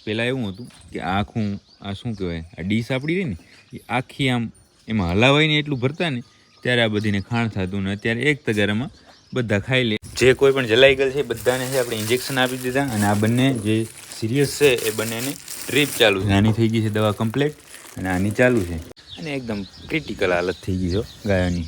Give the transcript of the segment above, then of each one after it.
પહેલાં એવું હતું કે આખું આ શું કહેવાય આ ડીશ આપણી રહી ને એ આખી આમ એમાં હલાવાઈને એટલું ભરતા ને ત્યારે આ બધીને ખાણ થતું ને અત્યારે એક તગારામાં બધા ખાઈ લે. જે કોઈ પણ જલાઈ ગયેલ છે બધાને છે આપણે ઇન્જેક્શન આપી દીધા અને આ બંને જે સિરિયસ છે એ બંનેને ટ્રીપ ચાલુ છે. આની થઈ ગઈ છે દવા કમ્પ્લીટ અને આની ચાલુ છે અને એકદમ ક્રિટિકલ હાલત થઈ ગઈ છે ગાયોની.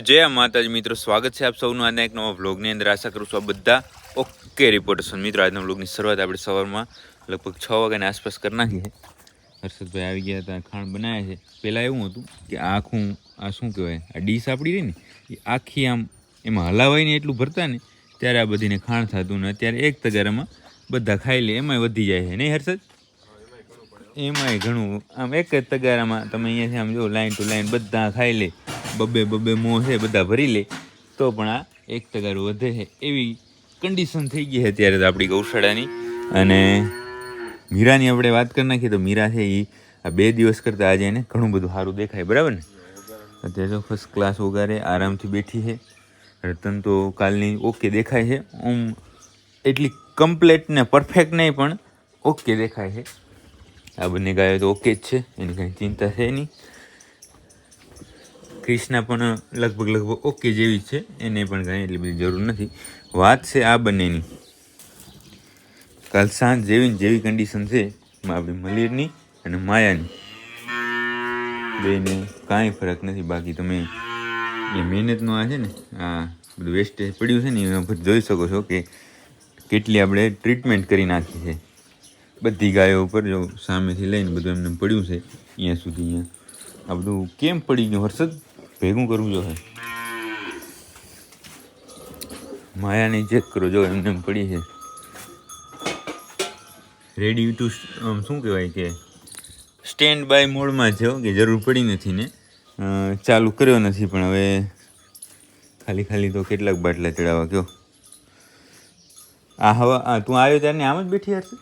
જય માતાજી મિત્રો, સ્વાગત છે આપ સૌનું આજના એક નવા વ્લોગની અંદર. આશા કરું છું આ બધા ઓકે રિપોર્ટર્સ. મિત્રો આજના વ્લોગની શરૂઆત આપણે સવારમાં લગભગ 6 વાગ્યાની આસપાસ કરી નાખી છે. હર્ષદભાઈ આવી ગયા હતા, ખાણ બનાવ્યા છે. પહેલાં એવું હતું કે આખું આ શું કહેવાય આ ડીશ આપણી રહી ને એ આખી આમ એમાં હલાવાઈને એટલું ભરતા ને ત્યારે આ બધીને ખાણ થતું ને અત્યારે એક તગારામાં બધા ખાઈ લે. એમાંય વધી જાય છે નહીં હર્ષદ? એમાંય ઘણું આમ એક જ તગારામાં તમે અહીંયાથી આમ જો લાઈન ટુ લાઈન બધા ખાઈ લે. બબ્બે મોં છે બધા ભરી લે તો પણ આ એક તગારું વધે છે એવી કન્ડિશન થઈ ગઈ છે અત્યારે તો આપણી ગૌશાળાની. અને મીરાની આપણે વાત કરી નાખીએ તો મીરા છે એ આ 2 દિવસ કરતાં આજે એને ઘણું બધું સારું દેખાય, બરાબર ને? અત્યારે તો ફર્સ્ટ ક્લાસ વગારે આરામથી બેઠી છે. રતન તો કાલની ઓકે દેખાય છે. એટલી કમ્પ્લેટ ને પરફેક્ટ નહીં પણ ઓકે દેખાય છે. આ બંને ગાયો તો ઓકે જ છે, એની કંઈ ચિંતા છે નહીં. ક્રિષ્ના પણ લગભગ ઓકે જેવી જ છે, એને પણ કાંઈ એટલી બધી જરૂર નથી. વાત છે આ બંનેની કાલ સાંજ જેવી કન્ડિશન છે આપણી મલીરની અને માયાની. બેને કાંઈ ફરક નથી. બાકી તમે એ મહેનતનું આ છે ને આ બધું વેસ્ટેજ પડ્યું છે ને એના પર જોઈ શકો છો કે કેટલી આપણે ટ્રીટમેન્ટ કરી નાખી છે બધી ગાયો ઉપર. જો સામેથી લઈને બધું એમને પડ્યું છે અહીંયા સુધી. અહીંયા આ બધું કેમ પડી ગયું હર્ષદ? ભેગું કરવું જોઈએ. માયાને ચેક કરો, જો એમને એમ પડી છે. રેડી ટુ શું કહેવાય કે સ્ટેન્ડ બાય મોડમાં છે કે જરૂર પડી નથી ને ચાલુ કર્યો નથી. પણ હવે ખાલી તો કેટલાક બાટલા ચડાવવા કયો. આ હવા તું આવ્યો ત્યારે આમ જ બેઠી હશે.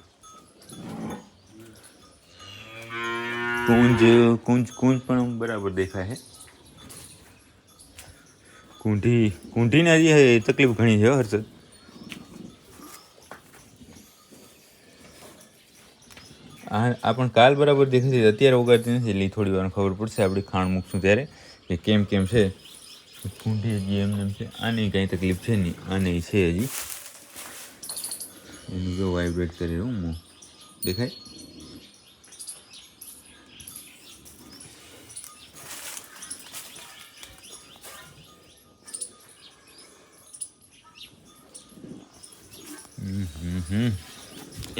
કુંજ પણ બરાબર દેખાય છે. કુંઢીને હજી તકલીફ ઘણી છે હર્ષદ. આ પણ કાલ બરાબર દેખાય છે, અત્યારે ઉગાડતી નથી. એટલે થોડી વાર ખબર પડશે આપણે ખાણ મૂકશું ત્યારે કે કેમ છે. કુંઢી હજી એમ છે. આને કાંઈ તકલીફ છે નહીં, આને છે હજી. એનું જો વાઇબ્રેટ કરે હું દેખાય.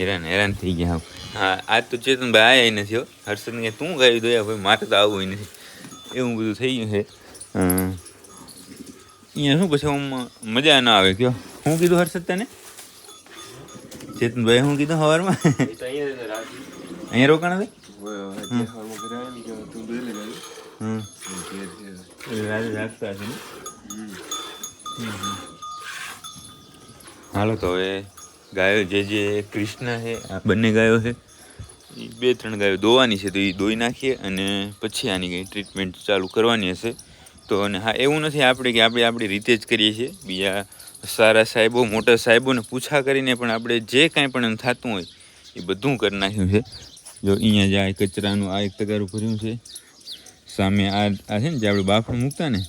હેરાન થઈ ગયા. હા આજ તો ચેતનભાઈ આવ્યા નથી. હર્ષદ કે તું ગાયું દોયા ભાઈ, મારે તો આવવું નથી. એવું બધું થઈ ગયું છે અહીંયા. શું પછી મજા ના આવે કયો? શું કીધું હર્ષદ તને? ચેતનભાઈ શું કીધું સવારમાં? અહીંયા રોકાણ રાખતા હશે ને. હાલો તો હવે ગાયો જે ક્રિષ્ના છે આ બંને ગાયો છે એ 2-3 ગાયો દોવાની છે તો એ દોઈ નાખીએ અને પછી આની કંઈ ટ્રીટમેન્ટ ચાલુ કરવાની હશે. તો અને હા એવું નથી આપણે કે આપણે આપણી રીતે જ કરીએ છીએ. બીજા સારા સાહેબો મોટા સાહેબોને પૂછા કરીને પણ આપણે જે કાંઈ પણ એમ થતું હોય એ બધું કરી નાખ્યું છે. જો અહીંયા જે આ કચરાનું આ એક તગારું ભર્યું છે, સામે આ છે ને જે આપણે બાફણ મૂકતા ને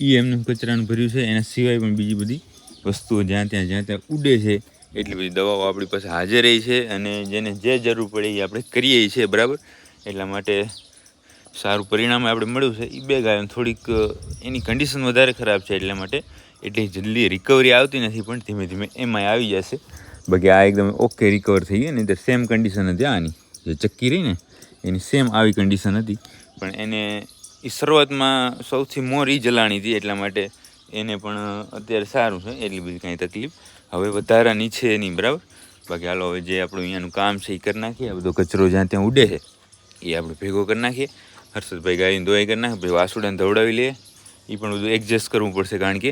એ એમનું કચરાનું ભર્યું છે. એના સિવાય પણ બીજી બધી વસ્તુઓ જ્યાં ત્યાં ઉડે છે. એટલી બધી દવાઓ આપણી પાસે હાજર રહી છે અને જેને જે જરૂર પડે એ આપણે કરીએ છીએ, બરાબર. એટલા માટે સારું પરિણામ આપણે મળ્યું છે. એ 2 ગાયો થોડીક એની કન્ડિશન વધારે ખરાબ છે એટલા માટે એટલી જલ્દી રિકવરી આવતી નથી, પણ ધીમે ધીમે એમાંય આવી જશે. બાકી આ એકદમ ઓકે રિકવર થઈ ગઈ. નહીં તો સેમ કન્ડિશન હતી આની જે ચક્કી રહી ને એની સેમ આવી કન્ડિશન હતી. પણ એને એ શરૂઆતમાં સૌથી મોર એ જલાણી હતી એટલા માટે એને પણ અત્યારે સારું છે. એટલી બધી કાંઈ તકલીફ હવે વધારાની છે નહીં, બરાબર. બાકી હાલો હવે જે આપણું અહીંયાનું કામ છે એ કરી નાખીએ. આ બધો કચરો જ્યાં ત્યાં ઉડે છે એ આપણે ભેગો કરી નાખીએ. હર્ષદભાઈ ગાયની દોઈ કરી નાખે, ભાઈ વાસુડાને ધવડાવી લઈએ. એ પણ બધું એડજસ્ટ કરવું પડશે કારણ કે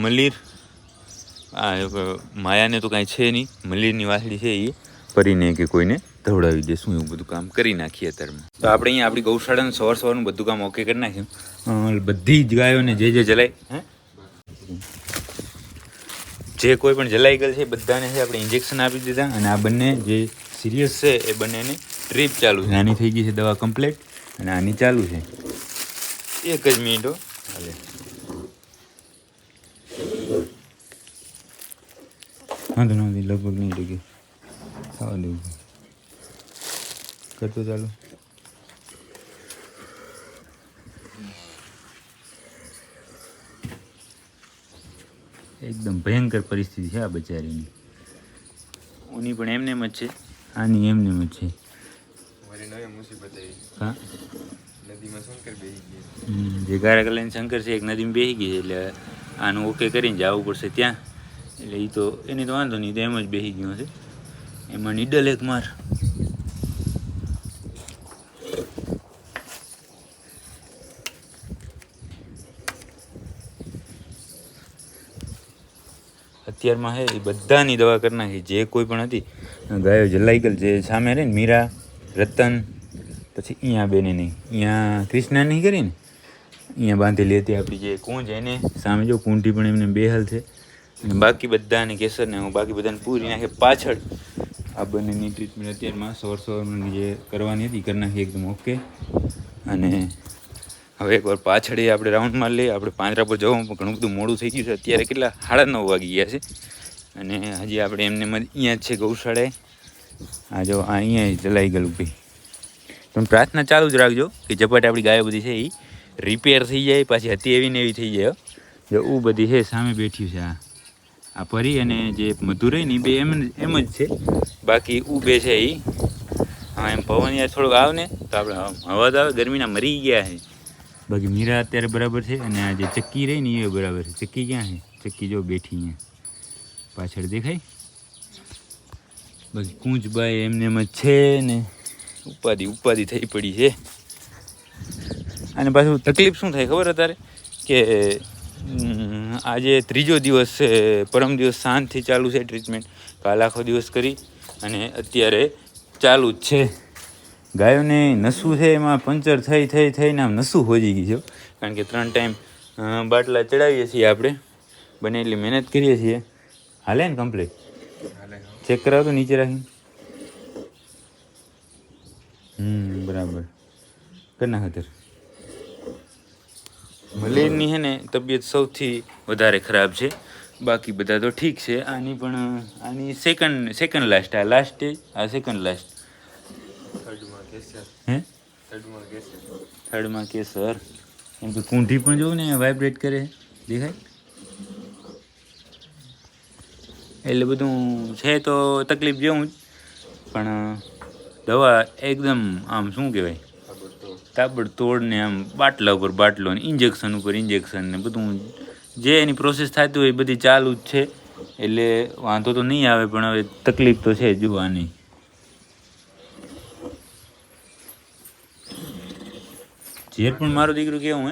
મલીર માયાને તો કાંઈ છે નહીં. મલીરની વાસળી છે એ ફરીને કે કોઈને ધવડાવી દેશું. એવું બધું કામ કરી નાખીએ અત્યારમાં. તો આપણે અહીંયા આપણી ગૌશાળાનું સવારનું બધું કામ ઓકે કરી નાખ્યું. બધી જ ગાયોને જે જલાય જે કોઈ પણ જલાઈ ગયેલ છે બધાને છે આપણે ઇન્જેક્શન આપી દીધા. અને આ બંને જે સિરિયસ છે એ બંનેની ટ્રીપ ચાલુ છે. આની થઈ ગઈ છે દવા કમ્પ્લીટ અને આની ચાલુ છે. એક જ મિનિટો હાલે. વાંધો નથી, લગભગ નહીં લગે ખાવા દેવું કરતો ચાલુ. એકદમ ભયંકર પરિસ્થિતિ છે આ બચારીની. ઓની પણ એમને એમ જ છે, આની એમને એમ જ છે. હા, જે કારાકલાની શંકર છે એક નદીમાં બેસી ગઈ છે એટલે આનું ઓકે કરીને જવું પડશે ત્યાં. એટલે એ તો એને તો વાંધો નહીં, તો એમ જ બેસી ગયો છે. એમાં નીડલ એક માર. અત્યારમાં છે એ બધાની દવા કરી નાખી જે કોઈ પણ હતી. ગાયો જલાઈ ગયેલ જે સામે રહે ને મીરા, રતન, પછી અહીંયા બેને નહીં, અહીંયા કૃષ્ણા નહીં કરીને અહીંયા બાંધેલી હતી આપણી જે કૂંજ, એને સામે જો કૂંઠી પણ એમને બેહાલ છે. અને બાકી બધાને કેસરને હું બાકી બધાને પૂરી નાખે પાછળ. આ બંનેની ટ્રીટમેન્ટ અત્યારમાં સવારની જે કરવાની હતી કરી નાખી એકદમ ઓકે. અને હવે એકવાર પાછળ આપણે રાઉન્ડ મારી લઈએ. આપણે પાંજરા પર જવું પણ ઘણું બધું મોડું થઈ ગયું છે. અત્યારે કેટલા 9:30 વાગી ગયા છે. અને હજી આપણે એમને અહીંયા જ છે ગૌશાળાએ. આ જો આ અહીંયા જલાઈ ગયેલું ભાઈ. તમે પ્રાર્થના ચાલુ જ રાખજો કે ઝપાટ આપણી ગાયો બધી છે એ રિપેર થઈ જાય, પાછી હતી એવી ને એવી થઈ જાય. જો ઉ બધી છે સામે બેઠ્યું છે. આ પરી અને જે મધુરઈ ને એ બે એમ જ છે. બાકી ઉ બે છે એ હા એમ પવન યાર થોડુંક આવે ને તો આપણે હવા તો આવે, ગરમીના મરી ગયા છે. બાકી મીરા અત્યારે બરાબર છે. અને આ જે ચક્કી રહી ને એ બરાબર છે. ચક્કી ક્યાં છે? ચક્કી જો બેઠી અહીંયા પાછળ દેખાય. બાકી કૂંચબાઈ એમને એમ જ છે ને ઉપાધિ થઈ પડી છે. અને પાછું તકલીફ શું થાય ખબર અત્યારે કે આજે 3જો દિવસ છે. પરમ દિવસ સાંજથી ચાલુ છે ટ્રીટમેન્ટ. કાલ આખો દિવસ કરી અને અત્યારે ચાલુ જ છે. ગાયોને નસું છે એમાં પંચર થઈને આમ નસું હોજી ગઈ છે. કારણ કે 3 ટાઈમ બાટલા ચડાવીએ છીએ આપણે બને એટલી મહેનત કરીએ છીએ. હાલે ને કમ્પ્લીટ? ચેક કરાવો તો નીચે રાખીને. બરાબર કરી નાખ. અત્યારે મલેરની છે ને તબિયત સૌથી વધારે ખરાબ છે. બાકી બધા તો ઠીક છે. આની સેકન્ડ લાસ્ટ. આ લાસ્ટ સ્ટેજ, આ સેકન્ડ લાસ્ટ. થર્ડમાં કેસર. એમ તો કૂંઠી પણ જોઉં ને વાઇબ્રેટ કરે દેખાય. એટલે બધું છે તો તકલીફ જેવું જ. પણ દવા એકદમ આમ શું કહેવાય તાબડતોડ ને આમ બાટલા ઉપર બાટલો ને ઇન્જેક્શન ઉપર ઇન્જેક્શન ને બધું જે એની પ્રોસેસ થતી હોય એ બધી ચાલુ જ છે. એટલે વાંધો તો નહીં આવે. પણ હવે તકલીફ તો છે જોવાની. ઝેર પણ મારો દીકરો કેવું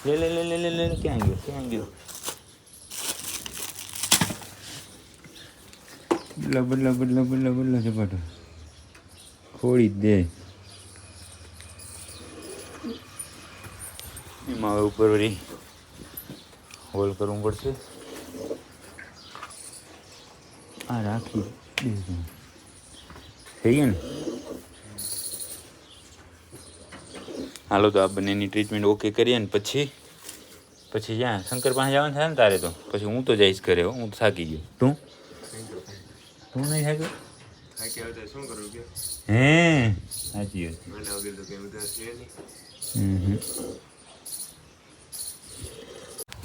હે લે ક્યાં ગયો બદલા ઝપાટો ખોડી દે. એમાં હવે ઉપર વળી હોલ કરવું પડશે. આ રાખી થઈ ગયા ને. હાલો તો આ બંનેની ટ્રીટમેન્ટ ઓકે કરીએ ને પછી જ્યાં શંકર પાસે જવાનું થાય ને તારે તો પછી હું તો જઈશ ઘરે. હું તો થાકી ગયો. તું નહીં થાક્યો? શું કરું કે હે સાચી વાત.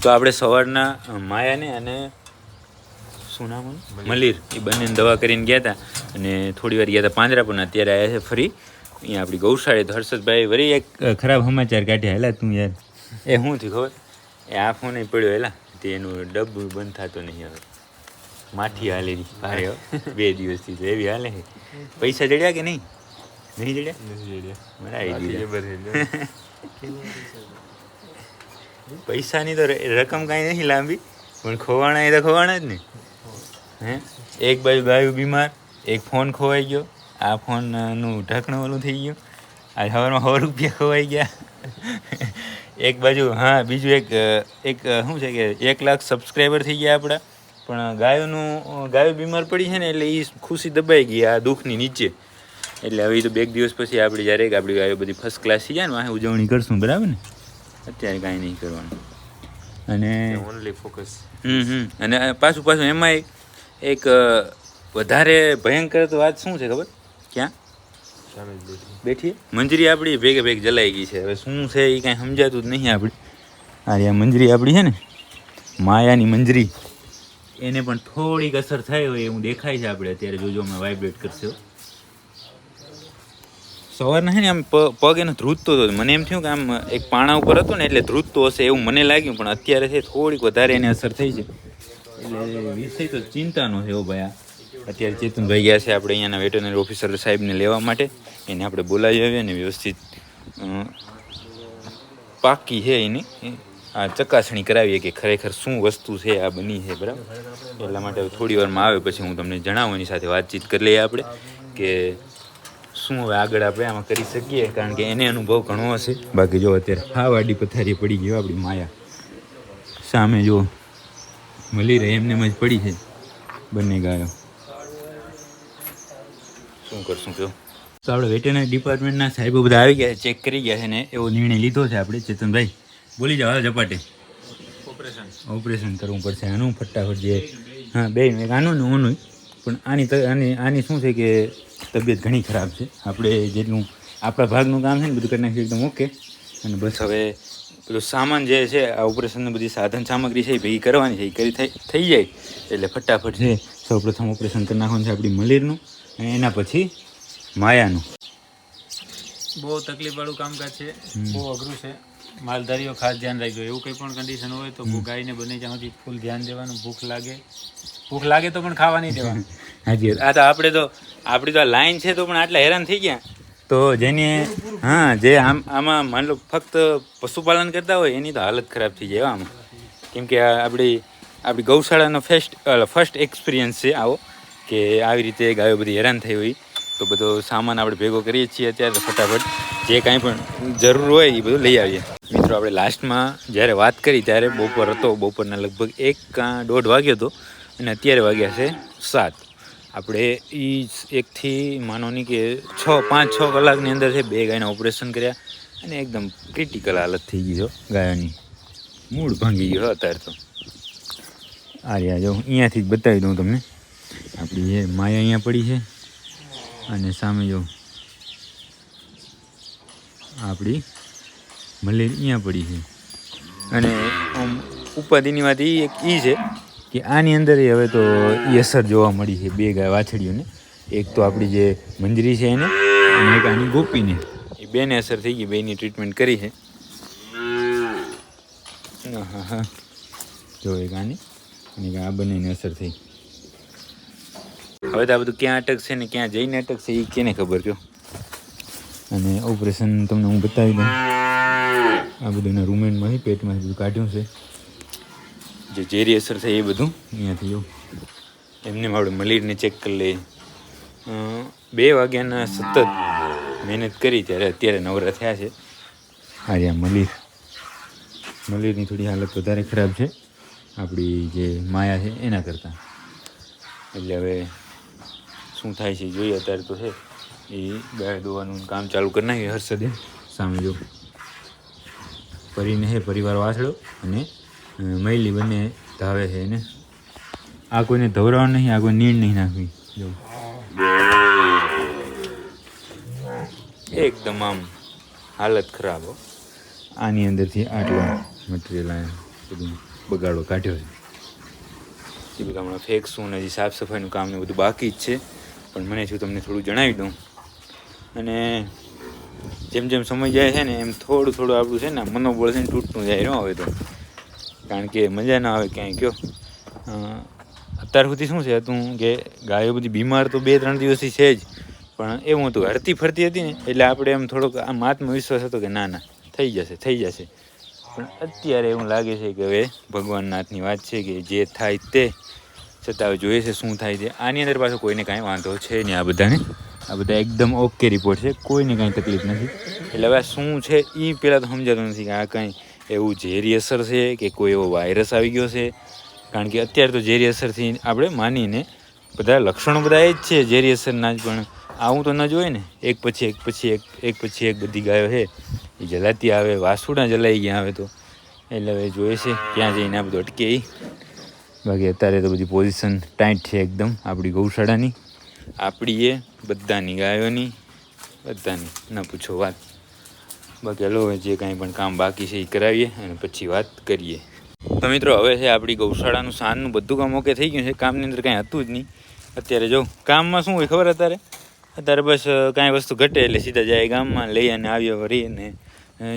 તો આપણે સવારના માયાને અને શું નામ મલીર એ બંનેને દવા કરીને ગયા હતા. અને થોડી વાર ગયા હતા પાંજરા પણ. અત્યારે આવ્યા છે ફરી અહીંયા આપણી ગૌશાળે. તો હર્ષદભાઈ વળી એક ખરાબ સમાચાર કાઢ્યા. હેલા તું યાર એ શું થયું ખબર? એ આ ફોન પડ્યો હેલા તે એનું ડબ્બું બંધ થતો નહીં. હવે માઠી હાલેલી ભારે 2 દિવસથી તો એવી હાલે. પૈસા જડ્યા કે નહીં જડ્યા? પૈસાની તો રકમ કાંઈ નહીં લાંબી પણ ખોવાણા એ તો ખોવાણા જ ને. એક બાજુ ગાયું બીમાર, એક ફોન ખોવાઈ ગયો. આ ફોનનું ઢાંકણું ઓલું થઈ ગયું. આ સવારમાં 100 રૂપિયા ખોવાઈ ગયા. એક બાજુ હા બીજું એક શું છે કે 1 લાખ સબસ્ક્રાઈબર થઈ ગયા આપણા. પણ ગાયો બીમાર પડી છે ને એટલે એ ખુશી દબાઈ ગઈ આ દુઃખની નીચે. એટલે હવે તો 2 દિવસ પછી આપણે જ્યારે આપણી ગાયો બધી ફર્સ્ટ ક્લાસ થઈ જાય ને વાંહે ઉજવણી કરશું, બરાબર ને? અત્યારે કાંઈ નહીં કરવાનું. અને ઓનલી ફોકસ. અને પાછું એમાંય એક વધારે ભયંકર તો વાત શું છે ખબર? ક્યાં બેઠી મંજરી આપણી ભેગે જલાઈ ગઈ છે. હવે શું છે એ કાંઈ સમજાતું જ નહીં આપણે. આ મંજરી આપણી છે ને, માયાની મંજરી, એને પણ થોડીક અસર થઈ હોય એવું દેખાય છે આપણે અત્યારે. જોજો અમે વાઇબ્રેટ કરશે. સવારના છે ને આમ પગ એનો ધ્રુજતો હતો. મને એમ થયું કે આમ એક પાણા ઉપર હતો ને એટલે ધ્રુજતો હશે એવું મને લાગ્યું, પણ અત્યારે છે થોડીક વધારે એને અસર થઈ છે. એટલે વિષય તો ચિંતાનો છે. ભાઈ અત્યારે ચેતનભાઈ ગયા છે આપણે અહીંયાના વેટરનરી ઓફિસર સાહેબને લેવા માટે. એને આપણે બોલાવી આવીએ ને વ્યવસ્થિત પાકી છે એની આ ચકાસણી કરાવીએ કે ખરેખર શું વસ્તુ છે આ બની છે, બરાબર? એટલા માટે થોડી વારમાં આવે પછી હું તમને જણાવું, એની સાથે વાતચીત કરી લઈએ આપણે કે શું હવે આગળ આપણે આમાં કરી શકીએ, કારણ કે એને અનુભવ ઘણો હશે. બાકી જો અત્યારે હા વાડી પથારી પડી ગયો આપણી માયા સામે, જો મળી રહે એમને જ પડી છે બંને ગાયો. શું કરશું કહો? તો આપણે વેટરનરી ડિપાર્ટમેન્ટના સાહેબો બધા આવી ગયા, ચેક કરી ગયા છે ને એવો નિર્ણય લીધો છે આપણે. ચેતનભાઈ બોલી જાઓ ઝપાટે. ઓપરેશન કરવું પડશે આનું ફટાફટ. જે હા બે એક આનું ને ઓનું, પણ આની શું છે કે તબિયત ઘણી ખરાબ છે. આપણે જેટલું આપણા ભાગનું કામ છે ને બધું કરી નાખ્યું એકદમ ઓકે. અને બસ હવે પેલું સામાન જે છે આ ઓપરેશનની બધી સાધન સામગ્રી છે એ ભેગી કરવાની છે. એ કરી થઈ જાય એટલે ફટાફટ છે સૌપ્રથમ ઓપરેશન કરી નાખવાનું છે આપણી મલેરનું, અને એના પછી માયાનું. બહુ તકલીફવાળું કામકાજ છે, બહુ અઘરું છે. માલધારીઓ ખાસ ધ્યાન રાખજો. એવું કંઈ પણ કન્ડિશન હોય તો ગાયને બને ત્યાં સુધી ફૂલ ધ્યાન દેવાનું. ભૂખ લાગે તો પણ ખાવા નહીં દેવાનું. હાજી. આ તો આપણી તો આ લાઈન છે તો પણ આટલા હેરાન થઈ ગયા. તો જેને જે આમાં માન લો ફક્ત પશુપાલન કરતા હોય એની તો હાલત ખરાબ થઈ જાય આમાં. કેમ કે આપણી ગૌશાળાનો ફર્સ્ટ એક્સપિરિયન્સ છે આવો, કે આવી રીતે ગાયો બધી હેરાન થઈ હોય. તો બધો સામાન આપણે ભેગો કરીએ છીએ અત્યારે. ફટાફટ જે કાંઈ પણ જરૂર હોય એ બધું લઈ આવીએ. મિત્રો આપણે લાસ્ટમાં જ્યારે વાત કરી ત્યારે બપોર હતો, બપોરના લગભગ 1-1:30 વાગ્યો હતો, અને અત્યારે વાગ્યા છે 7. આપણે એ 1થી માનો નહીં કે 5-6 કલાકની અંદર છે 2 ગાયના ઓપરેશન કર્યા, અને એકદમ ક્રિટિકલ હાલત થઈ ગઈ છે ગાયોની. મૂળ ભાંગી ગયો અત્યારે તો. આ રહ્યા જો અહીંયાથી જ બતાવી દઉં તમને. આપણી જે માયા અહીંયા પડી છે, અને સામે જો આપણી મલેર અહીંયા પડી છે. અને આમ ઉપાધિની વાત એ છે કે આની અંદર હવે તો એ અસર જોવા મળી છે 2 ગાય વાછડીઓને. એક તો આપણી જે મંજરી છે એને, અને એક આની ગોપીને. એ બેને અસર થઈ ગઈ. બેની ટ્રીટમેન્ટ કરી છે. હા જો એક આની અને આ બંનેને અસર થઈ. હવે તો આ બધું ક્યાં અટકશે ને ક્યાં જઈને અટકશે એ કેને ખબર કહો. અને ઓપરેશન તમને હું બતાવી દઉં. આ બધું એના રૂમેન્ટમાંથી પેટમાંથી બધું કાઢ્યું છે. જે ઝેરી અસર થઈ એ બધું અહીંયાથી જો એમને આપણે મલેરિયાને ચેક કરી લઈએ. 2 વાગ્યાના સતત મહેનત કરી ત્યારે અત્યારે નવરા થયા છે. હાર્યા મલેરિયાની થોડી હાલત વધારે ખરાબ છે આપણી જે માયા છે એના કરતાં. એટલે હવે શું થાય છે જોઈએ. અત્યારે તો છે એ ગાય દોવાનું કામ ચાલુ કરી નાખ્યું હર્ષદે. સામે જો પરીને છે પરિવાર વાસળો અને મૈલી બંને ધાવે છે એને. આ કોઈને ધવરાવાનું નહીં, આ કોઈ નીણ નહીં નાખવી. જો એકદમ આમ હાલત ખરાબ હો. આની અંદરથી આટલો મટીરિયલ બધું બગાડો કાઢ્યો છે. એ બધું હમણાં ફેંકશું ને હજી સાફ સફાઈનું કામ ને બધું બાકી જ છે. પણ મને છું તમને થોડું જણાવી દઉં. અને જેમ જેમ સમય જાય છે ને એમ થોડું આપણું છે ને મનોબળ છે ને તૂટતું જાય ન હવે તો. કારણ કે મજા ના આવે ક્યાંય કયો. અત્યાર સુધી શું છે હતું કે ગાયો બધી બીમાર તો 2-3 દિવસથી છે જ, પણ એવું હતું હરતી ફરતી હતી ને એટલે આપણે એમ થોડોક આમ આત્મવિશ્વાસ હતો કે ના થઈ જશે. પણ અત્યારે એવું લાગે છે કે હવે ભગવાનના હાથની વાત છે કે જે થાય તે છતાં હવે જોઈએ છે શું થાય છે. આની અંદર પાછું કોઈને કાંઈ વાંધો છે નહીં. આ બધા એકદમ ઓકે રિપોર્ટ છે, કોઈને કાંઈ તકલીફ નથી. એટલે હવે શું છે એ પહેલાં તો સમજાતું નથી કે આ કાંઈ એવું ઝેરી અસર છે કે કોઈ એવો વાયરસ આવી ગયો છે કારણ કે અત્યારે તો ઝેરી અસરથી આપણે માનીને બધા લક્ષણો બધા એ જ છે ઝેરી અસરના જ, પણ આવું તો ન જ હોય ને. એક પછી એક બધી ગાયો છે એ જલાતી આવે, વાસુડા જલાઈ ગયા આવે તો એટલે હવે જોઈએ છે ક્યાં જઈને આ બધું અટકે એ. બાકી અત્યારે તો બધી પોઝિશન ટાઈટ છે એકદમ આપણી ગૌશાળાની, આપણી એ બધાની ગાયોની બધાની, ન પૂછો વાત. બાકી હલો જે કાંઈ પણ કામ બાકી છે એ કરાવીએ અને પછી વાત કરીએ. તો મિત્રો હવે છે આપણી ગૌશાળાનું સાંજનું બધું કામ ઓકે થઈ ગયું છે. કામની અંદર કાંઈ હતું જ નહીં. અત્યારે જો કામમાં શું હોય ખબર, અત્યારે બસ કાંઈ વસ્તુ ઘટે એટલે સીધા જાય ગામમાં, લઈ અને આવીએ વળી, અને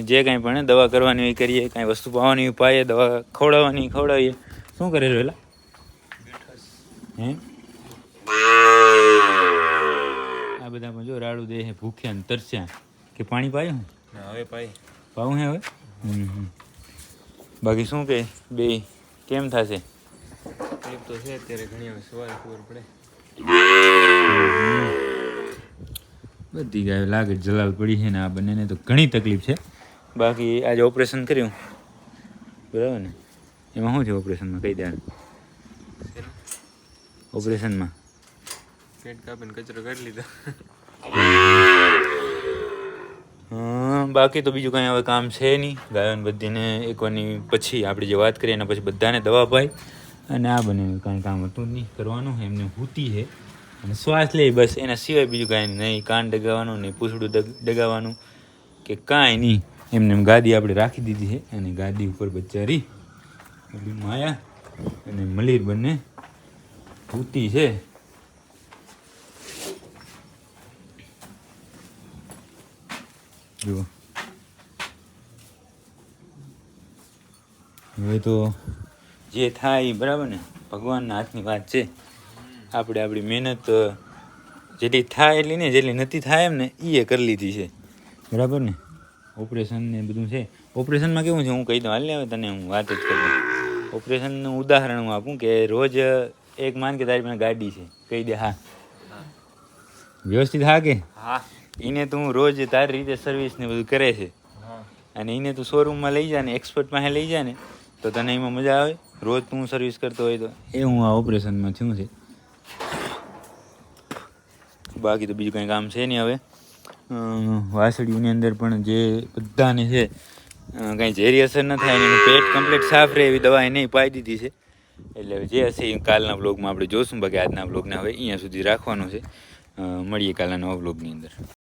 જે કાંઈ પણ દવા કરવાની હોય કરીએ, કાંઈ વસ્તુ પાવાની હોય પાઈએ, દવા ખવડાવવાની ખવડાવીએ. શું કરે રહેલા હે આ બધામાં જો રાડું દે ભૂખ્યા ને તરસ્યા કે પાણી પાયું હવે પાઈ પાવું હે હવે. બાકી શું કે બે કેમ થશે? તકલીફ તો છે અત્યારે ઘણી, હવે સવારે ખબર પડે. બધી ગાયો લાગે જલાલ પડી છે ને આ બંનેને તો ઘણી તકલીફ છે. બાકી આજે ઓપરેશન કર્યું બરાબર ને, એમાં શું છે ઓપરેશનમાં કહી દે. ઓપરેશનમાં પેટ કાપીને કચરો કાઢી લીધો. બાકી તો બીજું કાંઈ હવે કામ છે નહીં. ગાયોને બધીને એકવાની પછી આપણે જે વાત કરીએ એના પછી બધાને દવા પાઈ, અને આ બંને કાંઈ કામ હતું જ નહીં કરવાનું. એમને હૂતી છે અને શ્વાસ લે બસ, એના સિવાય બીજું કાંઈ નહીં. કાન ડગાવવાનું નહીં, પૂછડું ડગાવવાનું કે કાંઈ નહીં. એમને ગાદી આપણે રાખી દીધી છે અને ગાદી ઉપર બચારી માયા અને મલીર બંને હૂતી છે. જુઓ હવે તો જે થાય એ બરાબર ને, ભગવાનના હાથની વાત છે. આપણે આપણી મહેનત જેટલી થાય એટલી ને, જેટલી નથી થાય એમ ને એ કરી લીધી છે બરાબર ને. ઓપરેશન ને બધું છે. ઓપરેશનમાં કેવું છે હું કહી દઉં, હાલ ને હવે તને હું વાત જ કરી દઉં. ઓપરેશનનું ઉદાહરણ હું આપું કે રોજ એક માન કે તારી પાસે ગાડી છે, કહી દે હા વ્યવસ્થિત હા કે હા, એને તું રોજ તારી રીતે સર્વિસ ને બધું કરે છે, અને એને તું શોરૂમમાં લઈ જા ને એક્સપર્ટ પાસે લઈ જા ને તો તને એમાં મજા આવે. રોજ તું સર્વિસ કરતો હોય તો એ હું આ ઓપરેશનમાં થયું છે. બાકી તો બીજું કંઈ કામ છે નહીં. હવે વાસળીઓની અંદર પણ જે બધાને છે કાંઈ ઝેરી અસર ન થાય એનું પેટ કમ્પ્લીટ સાફ રહે એવી દવા એને પાઈ દીધી છે. એટલે જે હશે એ કાલના બ્લોગમાં આપણે જોઈશું. બાકી આજના બ્લોગને હવે અહીંયા સુધી રાખવાનો છે. મળીએ કાલના નવા બ્લોગની અંદર.